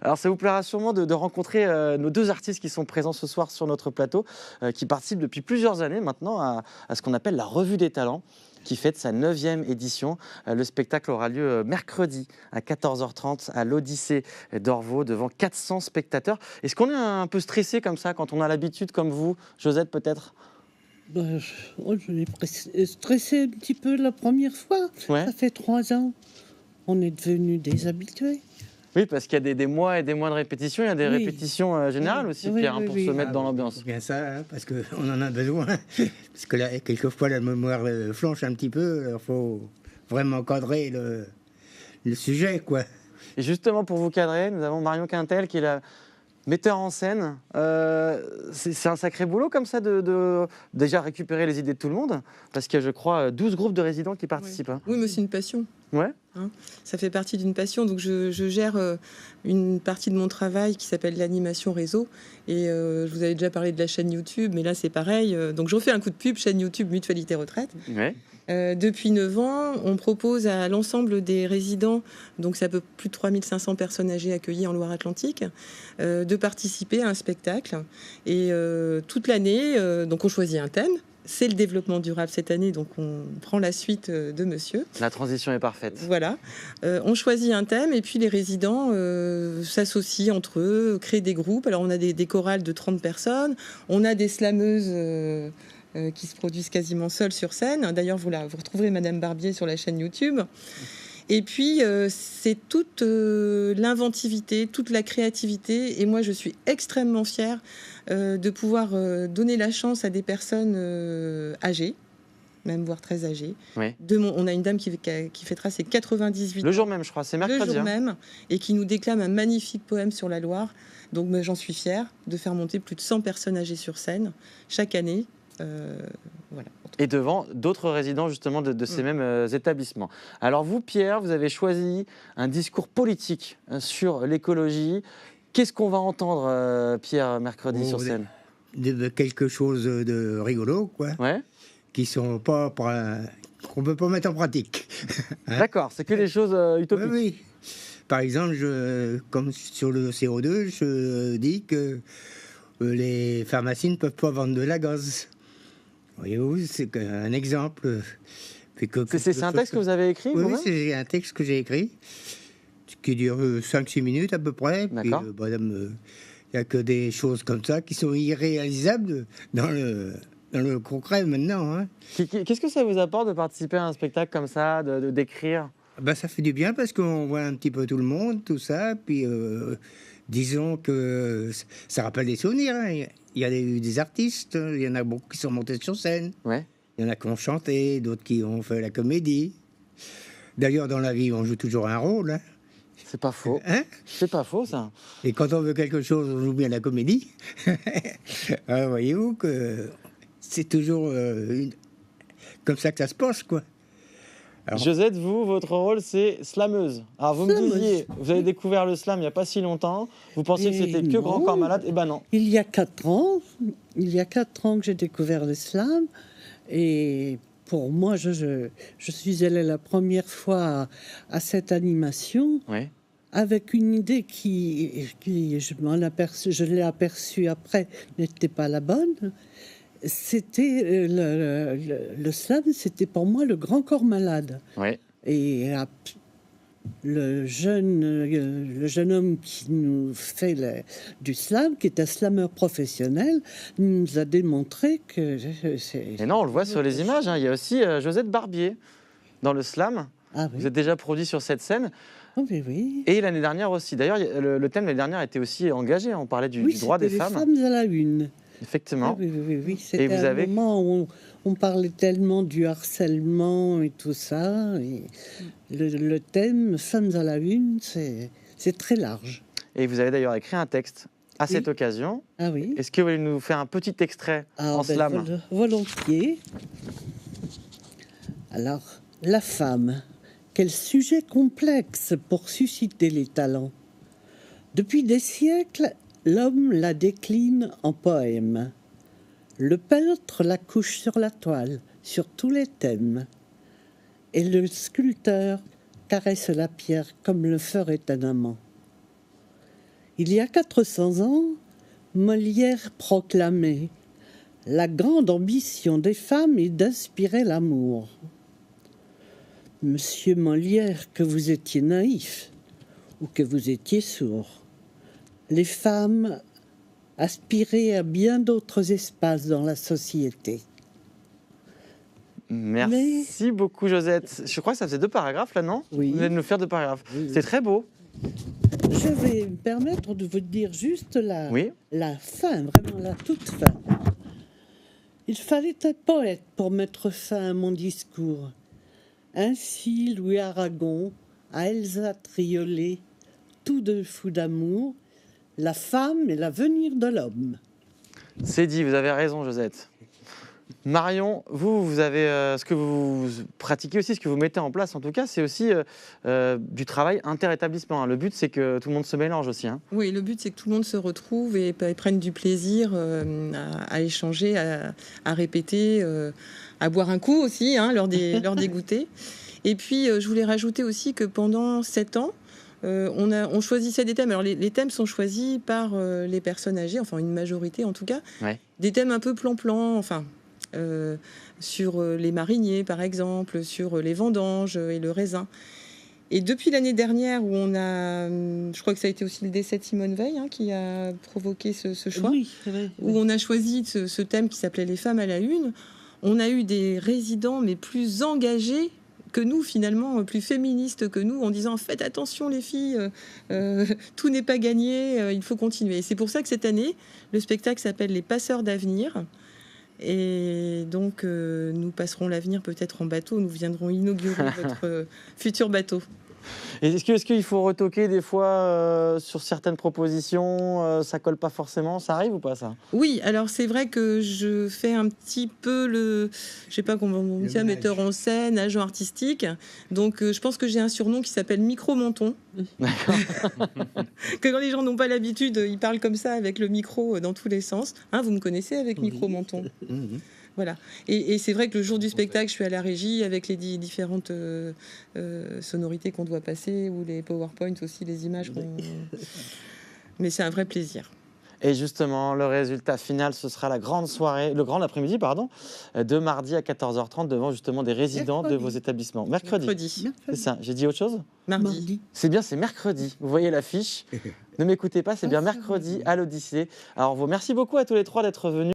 Alors, ça vous plaira sûrement de rencontrer nos deux artistes qui sont présents ce soir sur notre plateau, qui participent depuis plusieurs années maintenant à ce qu'on appelle la Revue des Talents, qui fête sa 9e édition. Le spectacle aura lieu mercredi à 14h30 à l'Odyssée d'Orvaux devant 400 spectateurs. Est-ce qu'on est un peu stressé comme ça quand on a l'habitude, comme vous, Josette peut-être? Je l'ai stressé un petit peu la première fois. Ouais. Ça fait 3 ans. On est devenus des habitués. Oui, parce qu'il y a des mois et des mois de répétition. Il y a des Oui. répétitions générales aussi, Oui, Pierre, oui, pour oui. se mettre dans l'ambiance. C'est bien ça, hein, parce qu'on en a besoin. Parce que là, quelquefois, la mémoire flanche un petit peu. Alors, il faut vraiment cadrer le sujet, quoi. Et justement, pour vous cadrer, nous avons Marion Quintel, qui est la metteur en scène. C'est un sacré boulot comme ça de déjà récupérer les idées de tout le monde, parce qu'il y a, je crois, 12 groupes de résidents qui participent. Hein. Oui, mais c'est une passion. Ouais. Hein, ça fait partie d'une passion. Donc je gère une partie de mon travail qui s'appelle l'animation réseau. Et je vous avais déjà parlé de la chaîne YouTube, mais là c'est pareil. Donc je refais un coup de pub, chaîne YouTube Mutualité Retraite. Ouais. Depuis 9 ans, on propose à l'ensemble des résidents, donc c'est à peu plus de 3500 personnes âgées accueillies en Loire-Atlantique, de participer à un spectacle. Et toute l'année, donc on choisit un thème. C'est le développement durable cette année, donc on prend la suite de monsieur. La transition est parfaite. Voilà. On choisit un thème et puis les résidents s'associent entre eux, créent des groupes. Alors on a des chorales de 30 personnes, on a des slameuses qui se produisent quasiment seules sur scène. D'ailleurs, vous retrouverez Madame Barbier sur la chaîne YouTube. Et puis, c'est toute l'inventivité, toute la créativité. Et moi, je suis extrêmement fière de pouvoir donner la chance à des personnes âgées, même voire très âgées. Oui. On a une dame qui fêtera ses 98 ans. Le jour même, je crois, c'est mercredi. Le jour même, et qui nous déclame un magnifique poème sur la Loire. Donc, j'en suis fière de faire monter plus de 100 personnes âgées sur scène chaque année. Voilà. Et devant d'autres résidents justement de ces mêmes établissements. Alors vous, Pierre, vous avez choisi un discours politique sur l'écologie. Qu'est-ce qu'on va entendre, Pierre, mercredi sur scène? Quelque chose de rigolo, quoi. Ouais. Qui sont pas qu'on peut pas mettre en pratique. Hein? D'accord, c'est que des choses utopiques. Oui, oui. Par exemple, comme sur le CO2, je dis que les pharmacies ne peuvent pas vendre de la gaz. Voyez-vous, c'est un exemple. C'est un texte que vous avez écrit? Oui, c'est un texte que j'ai écrit, qui dure 5-6 minutes à peu près. D'accord. Il n'y a que des choses comme ça qui sont irréalisables dans le concret maintenant. Hein. Qu'est-ce que ça vous apporte de participer à un spectacle comme ça, d'écrire? Ça fait du bien parce qu'on voit un petit peu tout le monde, tout ça. Puis disons que ça rappelle des souvenirs. Hein. Il y a des artistes, il y en a beaucoup qui sont montés sur scène. Ouais. Il y en a qui ont chanté, d'autres qui ont fait la comédie. D'ailleurs, dans la vie, on joue toujours un rôle. Hein. C'est pas faux. Hein? C'est pas faux, ça. Et quand on veut quelque chose, on joue bien la comédie. Voyez-vous que c'est toujours comme ça que ça se passe, quoi. Alors, Josette, votre rôle, c'est slameuse. Alors, vous me disiez, vous avez découvert le slam il n'y a pas si longtemps. Vous pensiez que c'était que Grand Corps Malade. Eh ben non. Il y a 4 ans que j'ai découvert le slam. Et pour moi, je suis allée la première fois à cette animation. Oui. Avec une idée qui je l'ai aperçue après, n'était pas la bonne. C'était le slam, c'était pour moi le Grand Corps Malade. Oui. Et le jeune homme qui nous fait du slam, qui est un slameur professionnel, nous a démontré que c'est... Et non, on le voit sur les images. Hein. Il y a aussi Josette Barbier dans le slam. Ah, oui. Vous êtes déjà produit sur cette scène. Oh, oui. Et l'année dernière aussi. D'ailleurs, le thème de l'année dernière était aussi engagé. On parlait du droit des femmes. Oui, les femmes à la une. Effectivement. Ah, oui. C'était un moment où on parlait tellement du harcèlement et tout ça. Et le thème femmes à la une, c'est très large. Et vous avez d'ailleurs écrit un texte à cette occasion. Ah oui. Est-ce que vous voulez nous faire un petit extrait en slam? Volontiers. Alors, la femme, quel sujet complexe pour susciter les talents. Depuis des siècles, l'homme la décline en poème. Le peintre la couche sur la toile, sur tous les thèmes. Et le sculpteur caresse la pierre comme le ferait un amant. Il y a 400 ans, Molière proclamait « La grande ambition des femmes est d'inspirer l'amour ». Monsieur Molière, que vous étiez naïf ou que vous étiez sourd. Les femmes aspiraient à bien d'autres espaces dans la société. Merci beaucoup, Josette. Je crois que ça faisait 2 paragraphes, là, non? Oui. Vous allez nous faire 2 paragraphes. Oui. C'est très beau. Je vais me permettre de vous dire juste Oui. la fin, vraiment la toute fin. Il fallait un poète pour mettre fin à mon discours. Ainsi, Louis Aragon, à Elsa Triolet, tous deux fous d'amour, la femme est l'avenir de l'homme. C'est dit, vous avez raison, Josette. Marion, vous avez ce que vous pratiquez aussi, ce que vous mettez en place en tout cas, c'est aussi du travail inter-établissement. Le but, c'est que tout le monde se mélange aussi. Oui, le but, c'est que tout le monde se retrouve et prenne du plaisir à échanger, à répéter, à boire un coup aussi, lors des goûters. Et puis, je voulais rajouter aussi que pendant 7 ans, on choisissait des thèmes. Alors, les thèmes sont choisis par les personnes âgées, enfin une majorité en tout cas. Ouais. Des thèmes un peu plan-plan, enfin... sur les mariniers par exemple, sur les vendanges et le raisin. Et depuis l'année dernière où on a, je crois que ça a été aussi le décès de Simone Veil qui a provoqué ce choix, Oui, c'est vrai. où on a choisi ce thème qui s'appelait les femmes à la une. On a eu des résidents mais plus engagés que nous finalement, plus féministes que nous, en disant faites attention les filles, tout n'est pas gagné, il faut continuer. Et c'est pour ça que cette année, le spectacle s'appelle Les Passeurs d'avenir. Et donc, nous passerons l'avenir peut-être en bateau. Nous viendrons inaugurer votre futur bateau. Et est-ce qu'il faut retoquer des fois sur certaines propositions, ça colle pas forcément, ça arrive ou pas ça? Oui, alors c'est vrai que je fais un petit peu je sais pas comment on dit, metteur en scène, agent artistique. Donc je pense que j'ai un surnom qui s'appelle micro-menton. D'accord. Que quand les gens n'ont pas l'habitude, ils parlent comme ça avec le micro dans tous les sens. Vous me connaissez avec micro-menton. Voilà. Et c'est vrai que le jour du spectacle, je suis à la régie avec les différentes sonorités qu'on doit passer ou les PowerPoint aussi, les images. Mais c'est un vrai plaisir. Et justement, le résultat final, ce sera la grande soirée, le grand après-midi, pardon, de mardi à 14h30 devant justement des résidents de vos établissements. Mercredi. C'est ça. J'ai dit autre chose? Mardi. C'est bien, c'est mercredi. Vous voyez l'affiche. Ne m'écoutez pas, c'est bien mercredi à l'Odyssée. Alors, merci beaucoup à tous les 3 d'être venus.